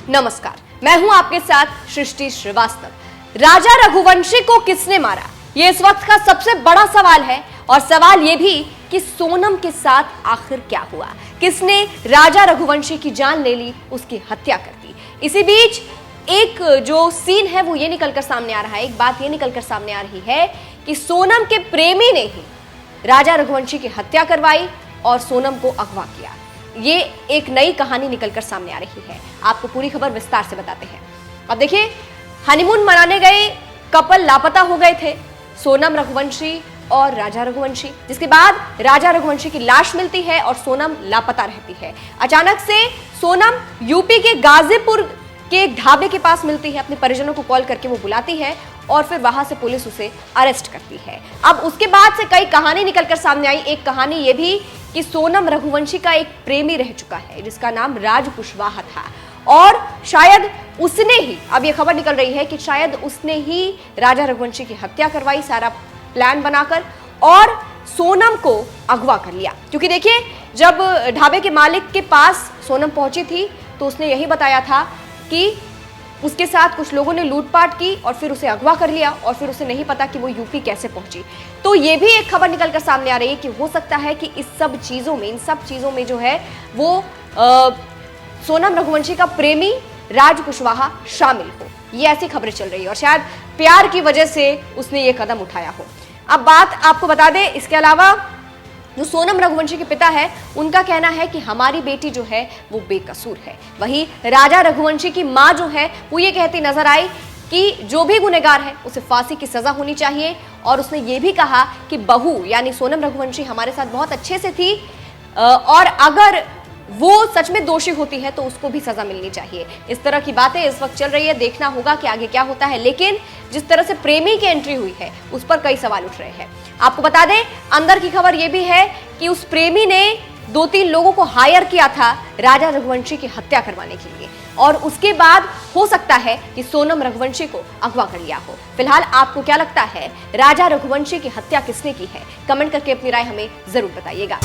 नमस्कार, मैं हूं आपके साथ सृष्टि श्रीवास्तव। राजा रघुवंशी को किसने मारा, ये इस वक्त का सबसे बड़ा सवाल है। और सवाल ये भी कि सोनम के साथ आखिर क्या हुआ, किसने राजा रघुवंशी की जान ले ली, उसकी हत्या कर दी। इसी बीच एक जो सीन है वो ये निकलकर सामने आ रहा है, एक बात ये निकलकर सामने आ रही है कि सोनम के प्रेमी ने ही राजा रघुवंशी की हत्या करवाई और सोनम को अगवा किया। ये एक नई कहानी निकलकर सामने आ रही है। आपको पूरी खबर विस्तार से बताते हैं। अब देखिए, हनीमून मनाने गए कपल लापता हो गए थे, सोनम रघुवंशी और राजा रघुवंशी, जिसके बाद राजा रघुवंशी की लाश मिलती है और सोनम लापता रहती है। अचानक से सोनम यूपी के गाजीपुर के एक ढाबे के पास मिलती है, अपने परिजनों को कॉल करके वो बुलाती है और फिर वहां से पुलिस उसे अरेस्ट करती है। अब उसके बाद से कई कहानी निकलकर सामने आई। एक कहानी ये भी कि सोनम रघुवंशी का एक प्रेमी रह चुका है जिसका नाम राज कुशवाहा था और शायद उसने ही, अब ये खबर निकल रही है कि शायद उसने ही राजा रघुवंशी की हत्या करवाई, सारा प्लान बनाकर, और सोनम को अगवा कर लिया। क्योंकि देखिए, जब ढाबे के मालिक के पास सोनम पहुंची थी तो उसने यही बताया था कि उसके साथ कुछ लोगों ने लूटपाट की और फिर उसे अगवा कर लिया और फिर उसे नहीं पता कि वो यूपी कैसे पहुंची। तो ये भी एक खबर निकलकर सामने आ रही है कि हो सकता है कि इन सब चीजों में जो है वो सोनम रघुवंशी का प्रेमी राज कुशवाहा शामिल हो। ये ऐसी खबरें चल रही है और शायद प्यार की वजह से उसने ये कदम उठाया हो। अब बात आपको बता दें, इसके अलावा जो सोनम रघुवंशी के पिता है, उनका कहना है कि हमारी बेटी जो है वो बेकसूर है। वहीं राजा रघुवंशी की मां जो है वो ये कहती नजर आई कि जो भी गुनहगार है उसे फांसी की सजा होनी चाहिए। और उसने ये भी कहा कि बहू यानी सोनम रघुवंशी हमारे साथ बहुत अच्छे से थी और अगर वो सच में दोषी होती है तो उसको भी सजा मिलनी चाहिए। इस तरह की बातें इस वक्त चल रही है, देखना होगा कि आगे क्या होता है। लेकिन जिस तरह से प्रेमी की एंट्री हुई है उस पर कई सवाल उठ रहे हैं। आपको बता दें, अंदर की खबर यह भी है कि उस प्रेमी ने 2-3 लोगों को हायर किया था राजा रघुवंशी की हत्या करवाने के लिए और उसके बाद हो सकता है कि सोनम रघुवंशी को अगवा कर लिया हो। फिलहाल आपको क्या लगता है, राजा रघुवंशी की हत्या किसने की है? कमेंट करके अपनी राय हमें जरूर बताइएगा।